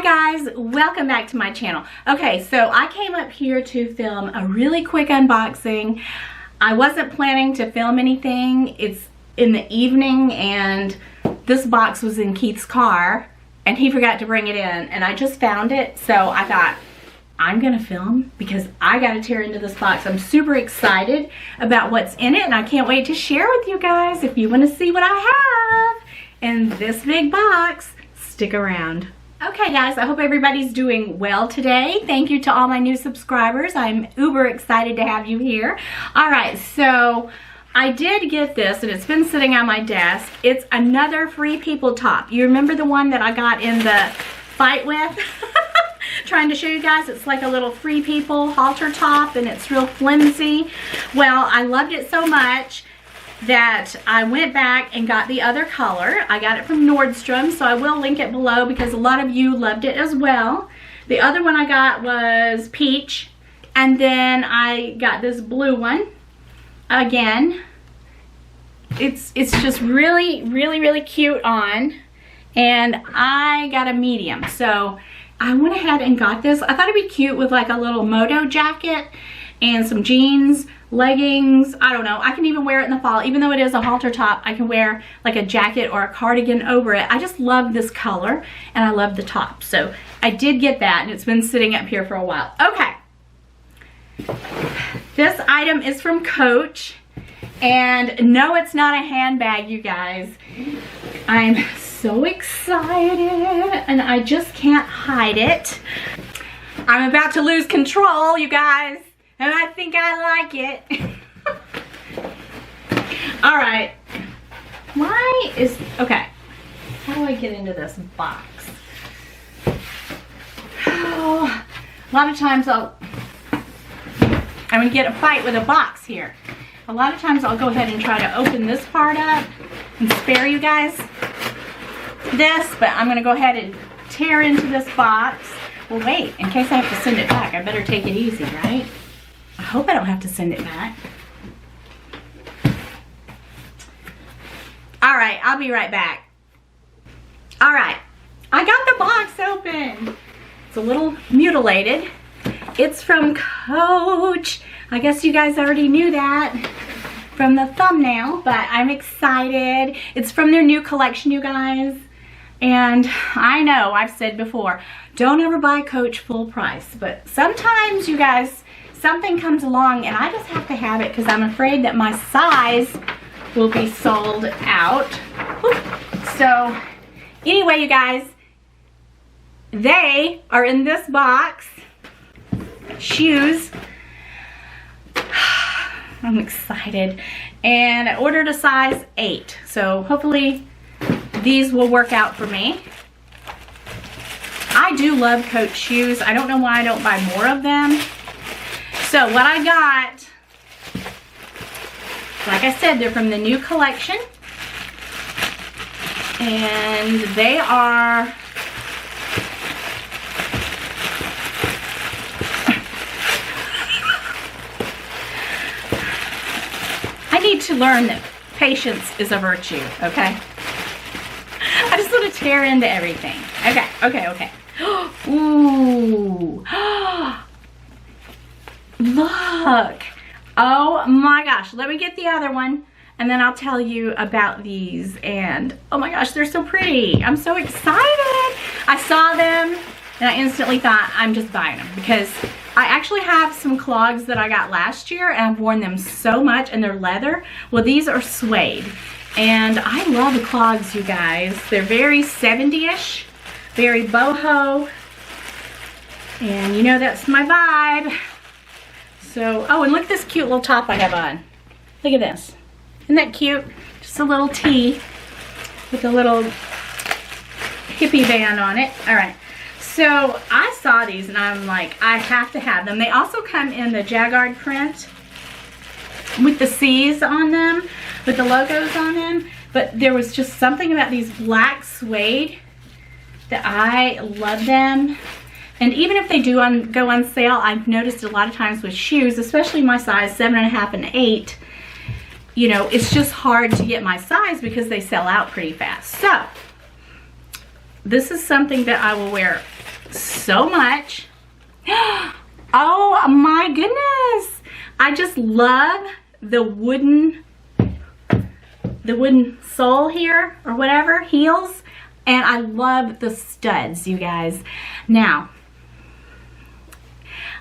Hi guys, welcome back to my channel. Okay, so I came up here to film a really quick unboxing. I wasn't planning to film anything. It's in the evening and this box was in Keith's car and he forgot to bring it in and I just found it. So I thought, I'm gonna film because I gotta tear into this box. I'm super excited about what's in it and I can't wait to share with you guys. If you wanna see what I have in this big box, stick around. Okay guys, I hope everybody's doing well today. Thank you to all my new subscribers. I'm uber excited to have you here. All right, so I did get this and it's been sitting on my desk. It's another Free People top. You remember the one that I got in the fight with? Trying to show you guys, it's like a little Free People halter top and it's real flimsy. Well, I loved it so much that I went back and got the other color. I got it from Nordstrom, so I will link it below because a lot of you loved it as well. The other one I got was peach, and then I got this blue one again. It's just really cute on, and I got a medium, so I went ahead and got this. I thought it'd be cute with like a little moto jacket and some jeans, leggings. I don't know, I can even wear it in the fall. Even though it is a halter top, I can wear like a jacket or a cardigan over it. I just love this color and I love the top, so I did get that and it's been sitting up here for a while. Okay, this item is from Coach, and no, it's not a handbag, you guys. I'm so excited and I just can't hide it. I'm about to lose control, you guys, and I think I like it. All right, okay, how do I get into this box? Oh, a lot of times I'm gonna get a fight with a box here. A lot of times I'll go ahead and try to open this part up and spare you guys this, but I'm gonna go ahead and tear into this box. Well, wait, in case I have to send it back, I better take it easy, right? I hope I don't have to send it back. All right, I'll be right back. All right, I got the box open. It's a little mutilated. It's from Coach. I guess you guys already knew that from the thumbnail, but I'm excited. It's from their new collection, you guys. And I know I've said before, don't ever buy Coach full price, but sometimes, you guys, something comes along and I just have to have it because I'm afraid that my size will be sold out. So anyway, you guys, they are in this box. Shoes. I'm excited. And I ordered a size 8. So hopefully these will work out for me. I do love Coach shoes. I don't know why I don't buy more of them. So what I got, like I said, they're from the new collection. And they are I need to learn that patience is a virtue, okay? I just want to tear into everything. Okay. Ooh. Look. Oh my gosh. Let me get the other one and then I'll tell you about these. And oh my gosh, they're so pretty. I'm so excited. I saw them and I instantly thought, I'm just buying them because I actually have some clogs that I got last year and I've worn them so much and they're leather. Well, these are suede and I love the clogs, you guys. They're very 70-ish, very boho, and you know that's my vibe. So, oh, and look at this cute little top I have on. Look at this. Isn't that cute? Just a little tee with a little hippie band on it. All right. So I saw these and I'm like, I have to have them. They also come in the Jacquard print with the C's on them, with the logos on them. But there was just something about these black suede that I love them. And even if they do go on sale, I've noticed a lot of times with shoes, especially my size 7.5 and 8, you know, it's just hard to get my size because they sell out pretty fast. So this is something that I will wear so much. Oh my goodness. I just love the wooden sole here, or whatever, heels. And I love the studs, you guys. Now,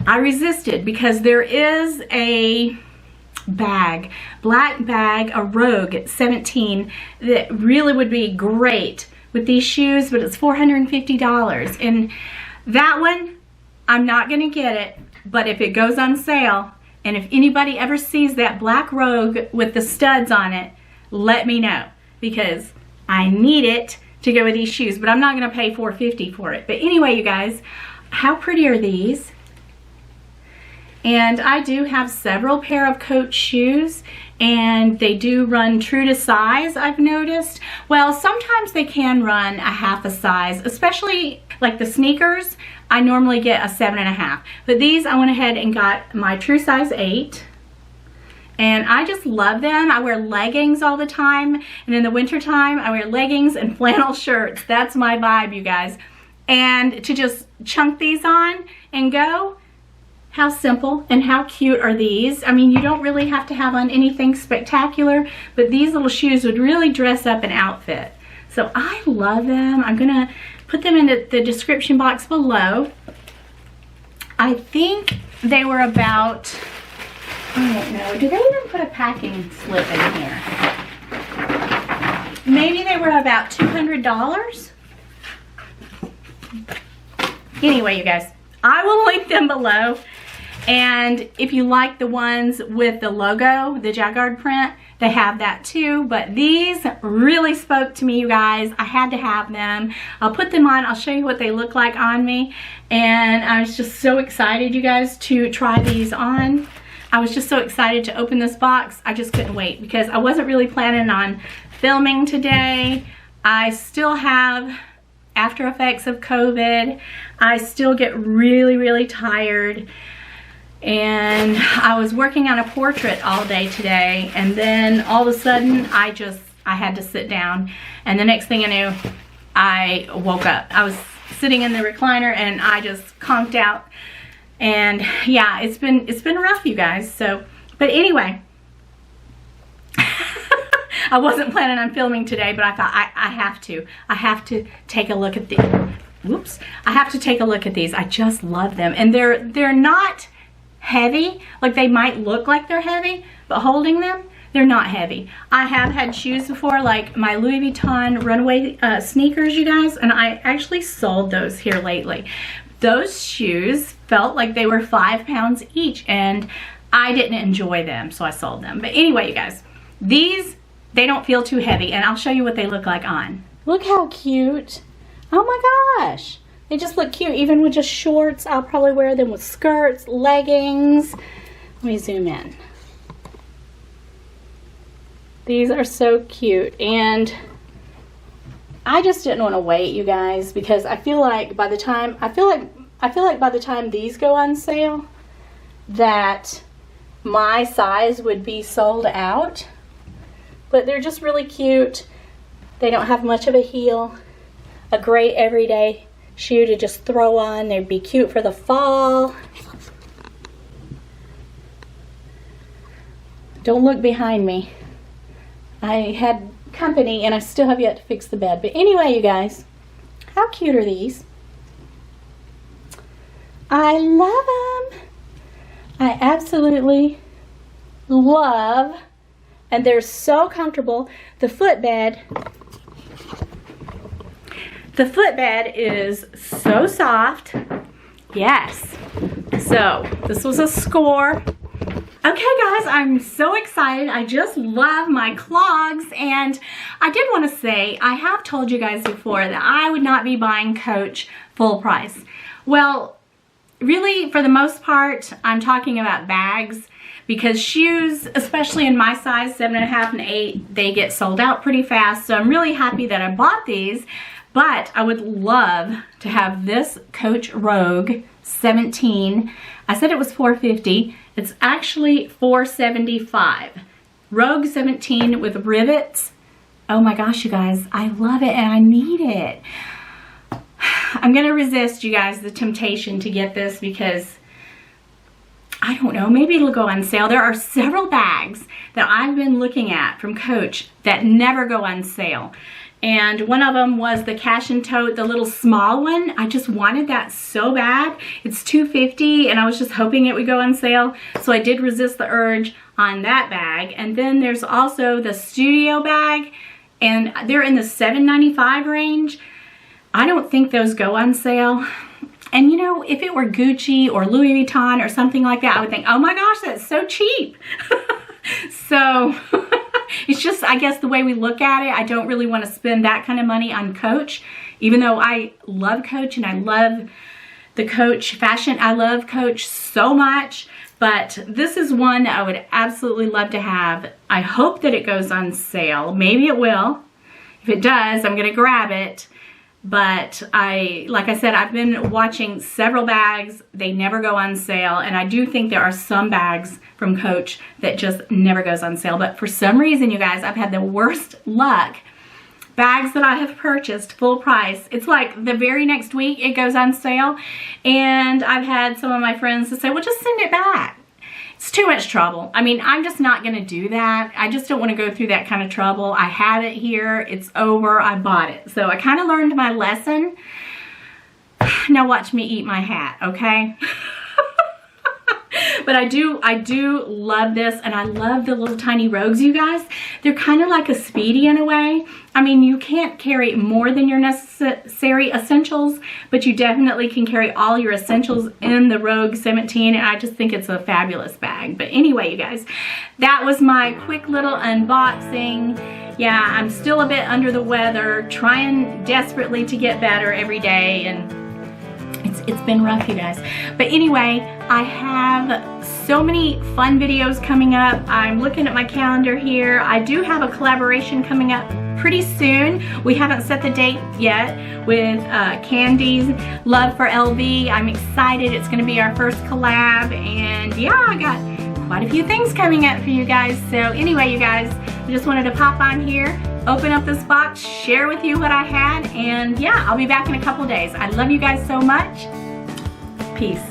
I resisted because there is a bag, black bag, a Rogue 17 that really would be great with these shoes, but it's $450. And that one, I'm not gonna get it, but if it goes on sale, and if anybody ever sees that black Rogue with the studs on it, let me know, because I need it to go with these shoes, but I'm not gonna pay $450 for it. But anyway, you guys, how pretty are these? And I do have several pair of Coach shoes, and they do run true to size, I've noticed. Well, sometimes they can run a half a size, especially like the sneakers. I normally get a 7.5, but these I went ahead and got my true size 8. And I just love them. I wear leggings all the time, and in the winter time I wear leggings and flannel shirts. That's my vibe, you guys. And to just chunk these on and go, how simple and how cute are these? I mean, you don't really have to have on anything spectacular, but these little shoes would really dress up an outfit. So I love them. I'm gonna put them in the description box below. I think they were about, I don't know, did they even put a packing slip in here? Maybe they were about $200. Anyway, you guys, I will link them below. And if you like the ones with the logo, the Jaguar print, they have that too. But these really spoke to me, you guys. I had to have them. I'll put them on. I'll show you what they look like on me. And I was just so excited, you guys, to try these on. I was just so excited to open this box. I just couldn't wait because I wasn't really planning on filming today. I still have after effects of COVID. I still get really, really tired. And I was working on a portrait all day today, and then all of a sudden I had to sit down, and the next thing I knew, I woke up. I was sitting in the recliner and I just conked out. And yeah, it's been rough, you guys. So, but anyway, I wasn't planning on filming today, but I thought I have to take a look at the whoops. I have to take a look at these. I just love them, and they're not heavy. Like, they might look like they're heavy, but holding them, they're not heavy. I have had shoes before, like my Louis Vuitton runaway sneakers, you guys, and I actually sold those here lately. Those shoes felt like they were 5 pounds each, and I didn't enjoy them, so I sold them. But anyway, you guys, these, they don't feel too heavy, and I'll show you what they look like on. Look how cute. Oh my gosh. They just look cute, even with just shorts. I'll probably wear them with skirts, leggings. Let me zoom in. These are so cute, and I just didn't want to wait, you guys, because I feel like by the time by the time these go on sale, that my size would be sold out. But they're just really cute. They don't have much of a heel. A great everyday shoe to just throw on. They'd be cute for the fall. Don't look behind me. I had company and I still have yet to fix the bed. But anyway, you guys, how cute are these? I love them. I absolutely love, and they're so comfortable. The footbed is so soft. Yes. So this was a score. Okay guys, I'm so excited. I just love my clogs, and I did want to say, I have told you guys before that I would not be buying Coach full price. Well, really, for the most part, I'm talking about bags, because shoes, especially in my size, 7.5 and 8, they get sold out pretty fast. So I'm really happy that I bought these, but I would love to have this Coach Rogue 17. I said it was $450. It's actually $475. Rogue 17 with rivets. Oh my gosh, you guys, I love it and I need it. I'm gonna resist, you guys, the temptation to get this because I don't know, maybe it'll go on sale. There are several bags that I've been looking at from Coach that never go on sale. And one of them was the cash and tote, the little small one. I just wanted that so bad. It's $2.50 and I was just hoping it would go on sale. So I did resist the urge on that bag. And then there's also the studio bag, and they're in the $7.95 range. I don't think those go on sale. And you know, if it were Gucci or Louis Vuitton or something like that, I would think, oh my gosh, that's so cheap. So it's just, I guess, the way we look at it. I don't really want to spend that kind of money on Coach, even though I love Coach and I love the Coach fashion. I love Coach so much, but this is one that I would absolutely love to have. I hope that it goes on sale. Maybe it will. If it does, I'm going to grab it. But like I said, I've been watching several bags. They never go on sale. And I do think there are some bags from Coach that just never goes on sale. But for some reason, you guys, I've had the worst luck. Bags that I have purchased full price, it's like the very next week it goes on sale. And I've had some of my friends that say, well, just send it back. It's too much trouble. I mean, I'm just not gonna do that. I just don't wanna go through that kind of trouble. I have it here, it's over, I bought it. So I kind of learned my lesson. Now watch me eat my hat, okay? But I do love this, and I love the little tiny rogues, you guys. They're kind of like a Speedy in a way. I mean, you can't carry more than your necessary essentials, but you definitely can carry all your essentials in the Rogue 17, and I just think it's a fabulous bag. But anyway, you guys, that was my quick little unboxing. Yeah, I'm still a bit under the weather, trying desperately to get better every day, and it's been rough, you guys. But anyway, I have so many fun videos coming up. I'm looking at my calendar here. I do have a collaboration coming up pretty soon. We haven't set the date yet with Candy's Love for LV. I'm excited. It's going to be our first collab, and yeah, I got quite a few things coming up for you guys. So anyway, you guys, I just wanted to pop on here, open up this box, share with you what I had, and yeah, I'll be back in a couple days. I love you guys so much. Peace.